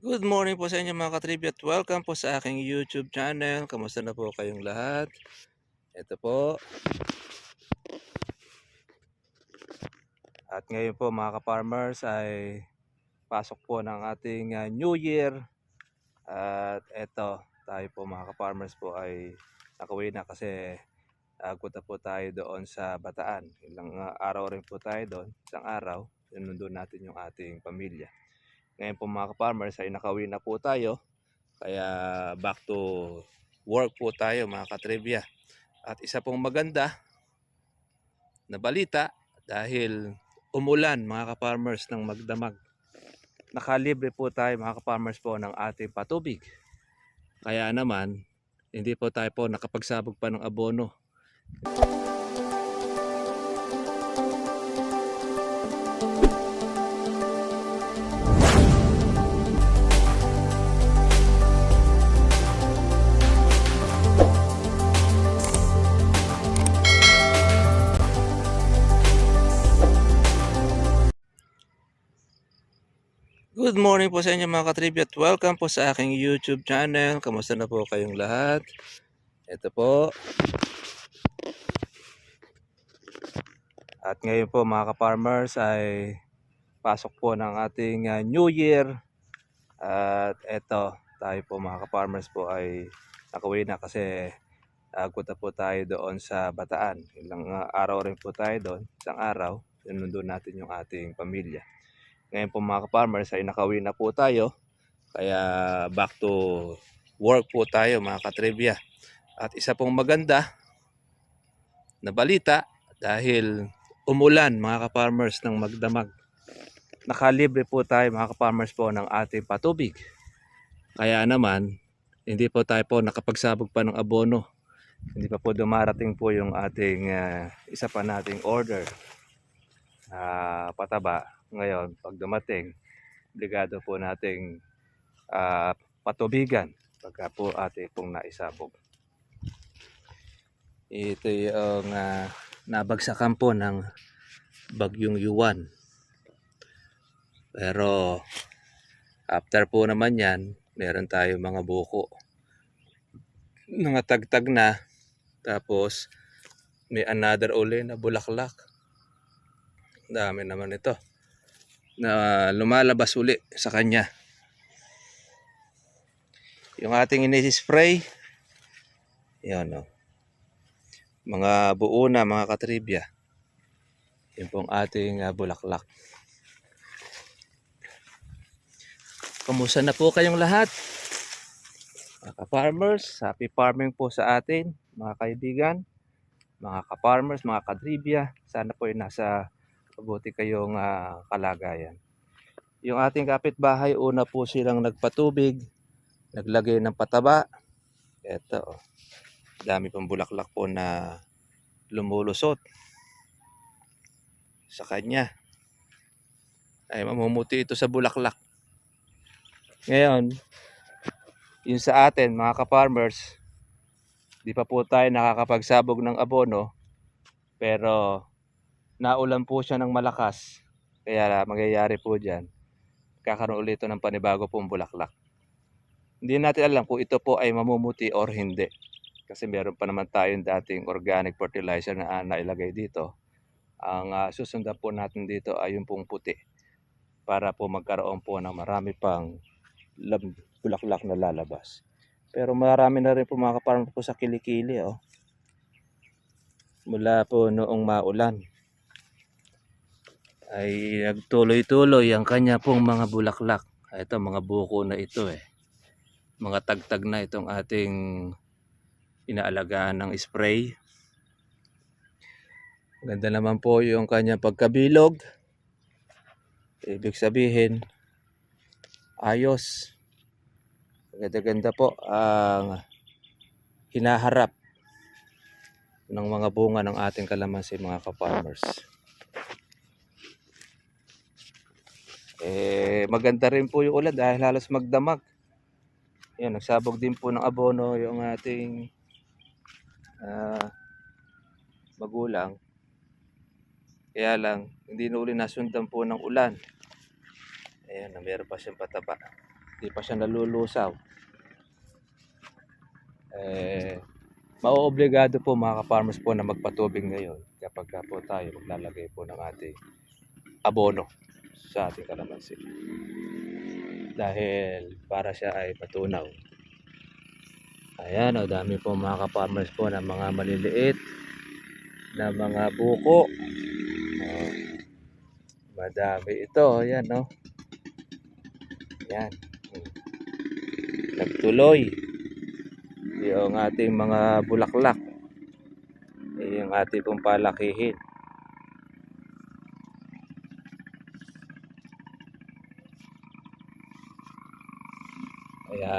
Good morning po sa inyo mga katribya at welcome po sa aking YouTube channel. Kamusta na po kayong lahat? Ito po. At ngayon po mga ka-farmers ay pasok po ng ating New Year. At ito, tayo po mga ka-farmers po ay nakauwi na kasi punta po tayo doon sa Bataan. Ilang araw rin po tayo doon. Isang araw, sinundo natin yung ating pamilya. Ngayon po mga ka-farmers ay nakauwi na po tayo. Kaya back to work po tayo mga katribya. At isa pong maganda na balita dahil umulan mga ka-farmers ng magdamag. Nakalibre po tayo mga ka-farmers po ng ating patubig. Kaya naman hindi po tayo po nakapagsabog pa ng abono. Good morning po sa inyo mga katribya at welcome po sa aking YouTube channel. Kamusta na po kayong lahat? Ito po. At ngayon po mga ka-farmers ay pasok po ng ating New Year. At ito, tayo po mga ka-farmers po ay nakauwi na kasi punta po tayo doon sa Bataan. Ilang araw rin po tayo doon. Isang araw, sinundo natin yung ating pamilya. Ngayon po mga ka-farmers ay nakauwi na po tayo. Kaya back to work po tayo mga katribya. At isa pong maganda na balita dahil umulan mga ka-farmers ng magdamag. Nakalibre po tayo mga ka-farmers po ng ating patubig. Kaya naman hindi po tayo po nakapagsabog pa ng abono. Hindi pa po dumarating po yung ating isa pa nating order pataba. Ngayon pag dumating, obligado po nating patubigan pagka po ating pong naisabog. Ito yung nabagsakan po ng bagyong Yuan. Pero after po naman yan, meron tayo mga buko. Nangatagtag na. Tapos may another uli na bulaklak. Dami naman ito na lumalabas uli sa kanya. Yung ating ini-spray, yan o. Mga buo na mga katribya. Yan pong ating bulaklak. Kamusta na po kayong lahat? Mga ka-farmers, happy farming po sa atin, mga kaibigan, mga ka-farmers, mga katribya. Sana po ay nasa mabuti kayong kalagayan. Yung ating kapitbahay, una po silang nagpatubig, naglagay ng pataba. Ito, dami pang bulaklak po na lumulusot sa kanya. Ay mamumuti ito sa bulaklak. Ngayon, yun sa atin mga ka-farmers, di pa po tayo nakakapagsabog ng abono, pero naulan po siya ng malakas. Kaya mangyayari po dyan, kakaroon ulit ito ng panibago pong bulaklak. Hindi natin alam kung ito po ay mamumuti or hindi. Kasi meron pa naman tayong dating organic fertilizer na nailagay dito. Ang susundan po natin dito ay yung pong puti, para po magkaroon po ng marami pang bulaklak na lalabas. Pero marami na rin po mga kaparang po sa kilikili. Oh. Mula po noong maulan ay nagtuloy-tuloy ang kanya pong mga bulaklak. Ito mga buko na ito eh. Mga tagtag na itong ating inaalagaan ng spray. Ganda naman po yung kanyang pagkabilog. Ibig sabihin ayos. Ganda-ganda po ang hinaharap ng mga bunga ng ating kalamansi mga ka-farmers. Maganda rin po yung ulan dahil halos magdamag. Yan, nagsabog din po ng abono yung ating magulang. Kaya lang, hindi na uli nasundan po ng ulan. Ayan, meron pa siyang pataba. Di pa siya nalulusaw. Mauobligado po mga ka-farmers po na magpatubig ngayon kapag ka po tayo maglalagay po ng ating abono sa ating kalamansi. Dahil para siya ay matunaw. Ayan, o dami po mga ka-farmers po na mga maliliit na mga buko. Madami ito, ayan no. Ayan. Nagtuloy yung ating mga bulaklak. Yung ating pong palakihin. Kaya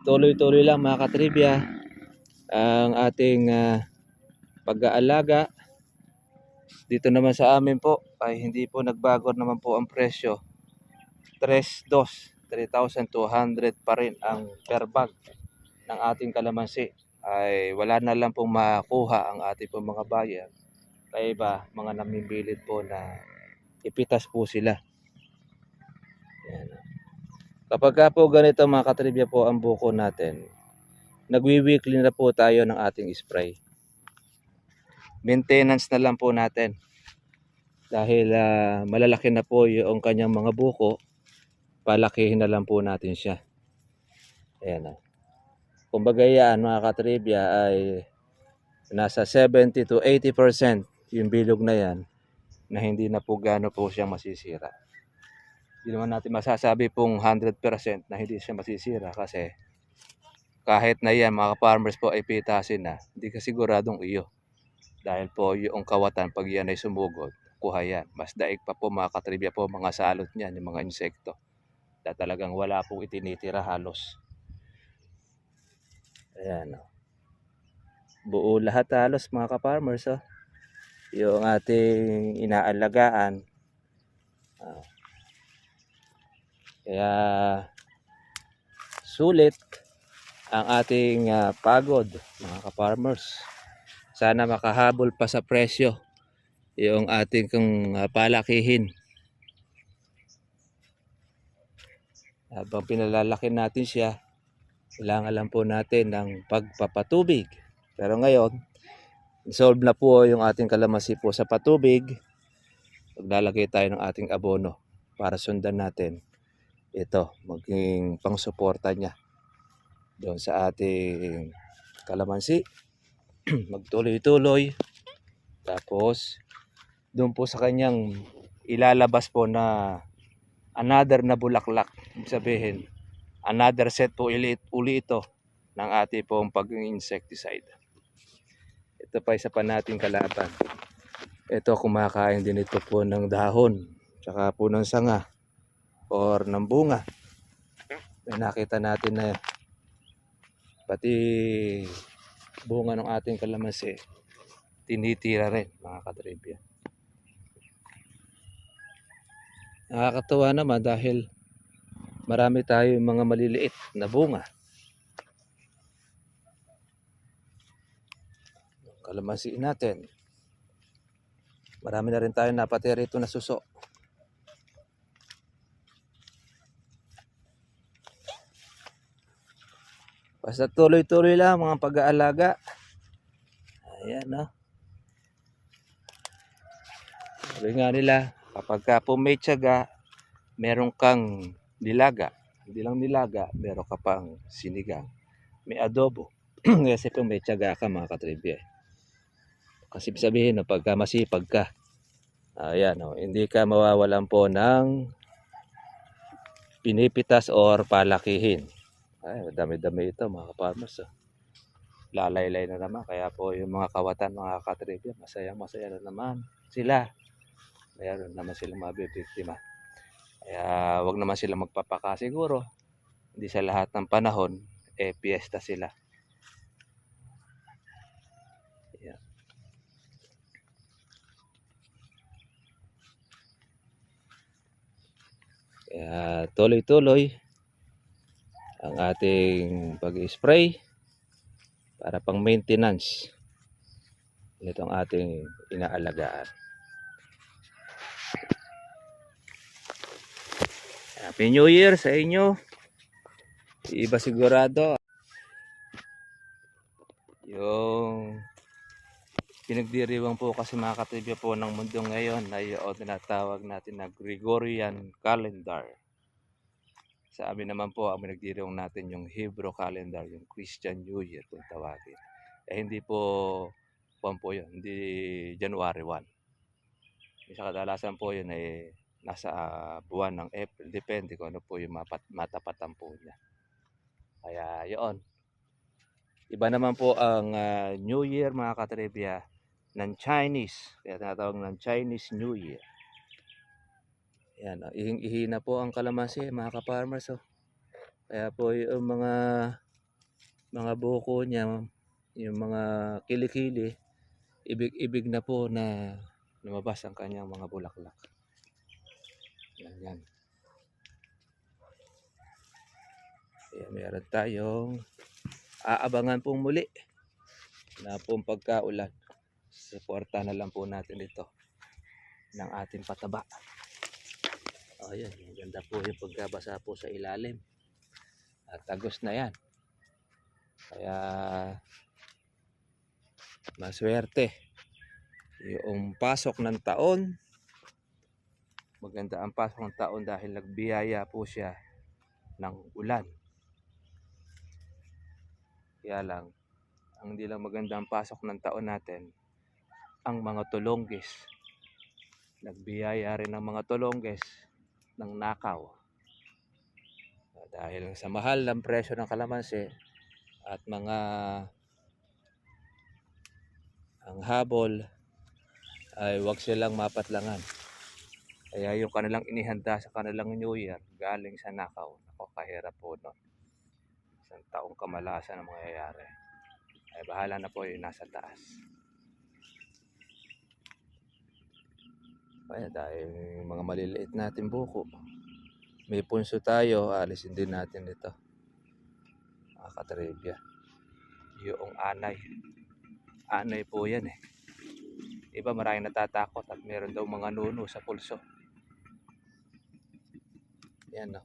tuloy-tuloy lang mga katribya ang ating pag-aalaga. Dito naman sa amin po ay hindi po nagbago naman po ang presyo. 3,200 pa rin ang per bag ng ating kalamansi. Ay wala na lang pong makuha ang ating pong mga buyer. Kaya iba, mga namimilid po na ipitas po sila. Yan. Kapag ka po ganito mga katribya po ang buko natin, nagwi-weekly na po tayo ng ating spray. Maintenance na lang po natin. Dahil malalaki na po yung kanyang mga buko, palakihin na lang po natin siya. Ayan. Kumbaga yan mga katribya ay nasa 70 to 80% yung bilog na yan na hindi na po gaano po siyang masisira. Hindi naman natin masasabi pong 100% na hindi siya masisira kasi kahit na yan mga farmers po ay pitasin na, hindi ka siguradong iyo. Dahil po yung kawatan pag yan ay sumugod, kuha yan. Mas daig pa po mga katribya po mga salot niyan, yung mga insekto. Na talagang wala pong itinitira halos. Ayan o. Buo lahat halos mga ka-farmers oh. Yung ating inaalagaan. Kaya sulit ang ating pagod mga ka-farmers. Sana makahabol pa sa presyo yung ating palakihin. Habang pinalalaki natin siya, kailangan lang po natin ng pagpapatubig. Pero ngayon, solve na po yung ating kalamansi po sa patubig. Maglalagay tayo ng ating abono para sundan natin ito, maging pangsuporta niya doon sa ating kalamansi. Magtuloy-tuloy. Tapos, doon po sa kanyang ilalabas po na another na bulaklak. Ibig sabihin, another set po uli ito ng ating pong pag-insecticide. Ito pa isa pa nating kalaban. Ito kumakain din ito po ng dahon, tsaka po ng sanga or ng bunga. May nakita natin na pati bunga ng ating kalamansi tinitira rin mga katribya. Nakakatuwa naman dahil marami tayong mga maliliit na bunga. Kalamansi natin. Marami na rin tayong napatira ito na suso. Basta tuloy-tuloy lang mga pag-aalaga. Ayan no. Sabi nga nila, kapag ka po may tiyaga, meron kang nilaga. Hindi lang nilaga, meron ka pang sinigang. May adobo. Kasi kung may tiyaga ka mga katribya. Kasi sabihin, no, pagka masipag ka, ayan, no, hindi ka mawawalan po ng pinipitas or palakihin. Ay, dami-dami ito mga farmers. Oh. Lalaylay na naman. Kaya po yung mga kawatan, mga katribya, masaya na naman sila. Mayroon naman silang mabibiktima. Kaya wag naman sila magpapaka siguro. Hindi sa lahat ng panahon, piyesta sila. Ayan. Kaya tuloy-tuloy ang ating pag-spray para pang maintenance nitong ating inaalagaan. Happy New Year sa inyo. Iba sigurado yung pinagdiriwang po kasi mga katribya po ng mundo ngayon ay yung tinatawag natin na Gregorian calendar. Sa amin naman po, ang pinagdiriwang natin yung Hebrew calendar, yung Christian New Year kung tawagin. Hindi po po yun, hindi January 1. Sa kadalasan po yun ay nasa buwan ng April, depende kung ano po yung matapatan po niya. Kaya yun, iba naman po ang New Year mga katribya ng Chinese, kaya tinatawag ng Chinese New Year. Yan, ihing-ihi na po ang kalamansi mga ka-farmers. Kaya po yung mga buko niya, yung mga kilikili, ibig na po na lumabas ang kanyang mga bulaklak. Yan, yan. Kaya meron tayong aabangan pong muli na pong pagkaulan. Suporta na lang po natin ito ng ating pataba. O yan, maganda po yung pagkabasa po sa ilalim. At tagos na yan. Kaya maswerte yung pasok ng taon. Maganda ang pasok ng taon dahil nagbiyaya po siya ng ulan. Kaya lang, ang hindi lang maganda ang pasok ng taon natin, ang mga tulonggis. Nagbiyaya rin ng mga tulonggis ng nakaw. Dahil sa mahal ng presyo ng kalamansi at ang habol ay wag silang mapatlangan. Kaya yung kanilang inihanda sa kanilang New Year galing sa nakaw. Ako, kahirap po nun. Isang taong kamalasan ang mangyayari. Ay bahala na po yung nasa taas. Kaya dahil yung mga maliliit natin buko, may punso tayo, alisin din natin ito. Mga katribya. Yung anay. Anay po yan eh. Iba maraming natatakot at meron daw mga nuno sa pulso. Yan no.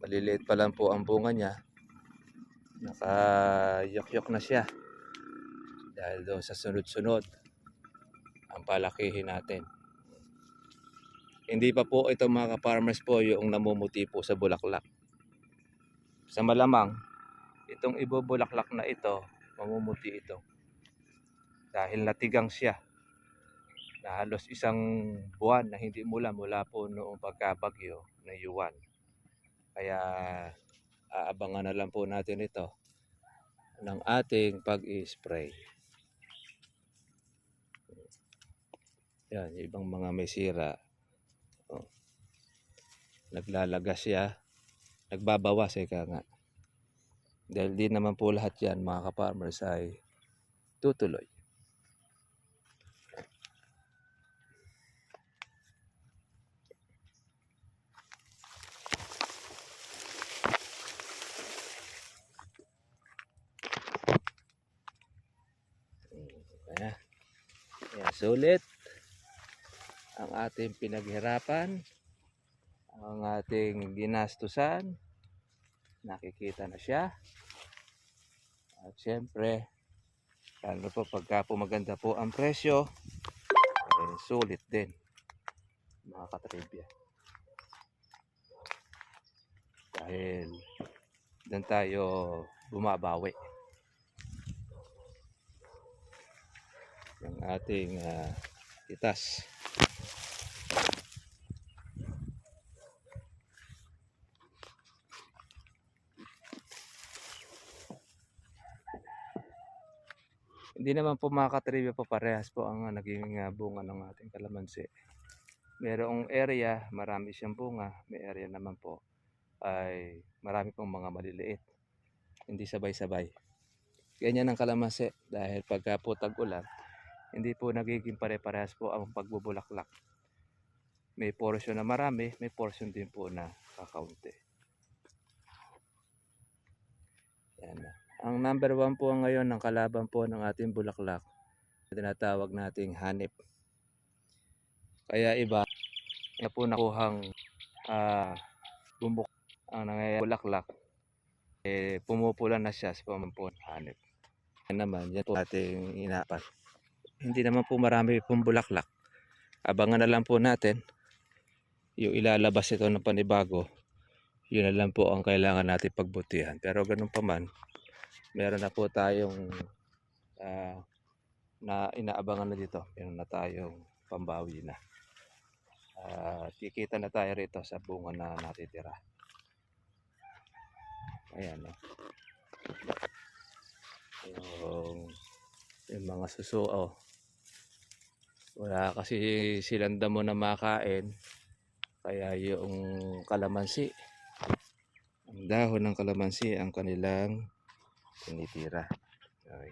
Maliliit pa lang po ang bunga niya. Nakayok-yok na siya. Dahil doon sa sunod-sunod ang palakihin natin. Hindi pa po ito mga ka-farmers po yung namumuti po sa bulaklak. Sa malamang, itong ibubulaklak na ito, mamumuti ito. Dahil natigang siya. Na halos isang buwan na hindi mula po noong pagkabagyo na Yuan. Kaya aabangan na lang po natin ito ng ating pag-i-spray. Yan, ibang mga may sira. Oh. Naglalagas siya, nagbabawas ika nga. Dahil di naman po lahat yan mga ka-farmers ay tutuloy. Kaya sulit ang ating pinaghirapan, ang ating ginastusan, nakikita na siya. At syempre, lalo po pagka po maganda po ang presyo, sulit din mga katribya. Dahil doon tayo bumabawi. Yung ating itas. Hindi naman po mga katribya po parehas po ang naging bunga ng ating kalamansi. Merong area, marami siyang bunga. May area naman po ay marami pong mga maliliit. Hindi sabay-sabay. Ganyan ang kalamansi dahil pagka po tag-ulan, hindi po nagiging pare-parehas po ang pagbubulaklak. May portion na marami, may portion din po na kakaunti. Yan. Ang number 1 po ngayon ng kalaban po ng ating bulaklak, tinatawag nating hanip. Kaya iba na po nakuhang bumuk ang nangyayari bulaklak pumupula na siya sa pamampun hanip. Yan naman, yan po ating inapan. Hindi naman po marami pong bulaklak. Abangan na lang po natin yung ilalabas ito ng panibago. Yun na lang po ang kailangan natin pagbutihan. Pero ganun pa man, meron na po tayong na inaabangan na dito. Meron na tayong pambawi na. Kikita na tayo rito sa bunga na natitira. Ayan, no? Yung mga suso, oh. Wala kasi silang damo na makain. Kaya yung kalamansi, ang dahon ng kalamansi ang kanilang tinitira.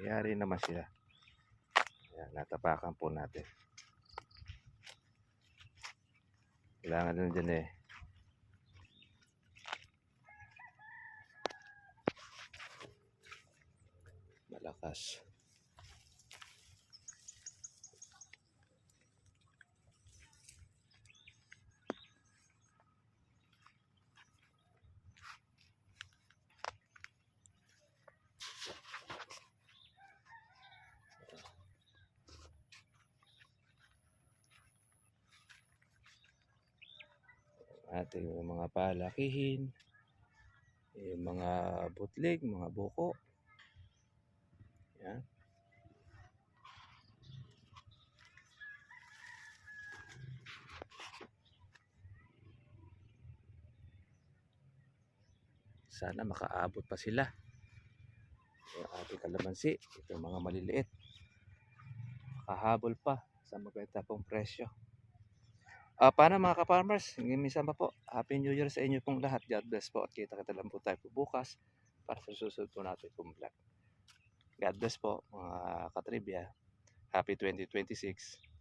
Yari naman sila. Ayan, natapakan po natin. Kailangan din dyan malakas. Ating mga palakihin, yung mga butlig, mga buko. Yan. Sana makaabot pa sila. Yung ating kalamansi, itong mga maliliit, makahabol pa sa maganda pong presyo. Paano mga ka-farmers? Minsan pa po, Happy New Year sa inyo pong lahat. God bless po at kita-kita lang po tayo po bukas para sa susunod po natin pong vlog. God bless po mga katribya. Happy 2026.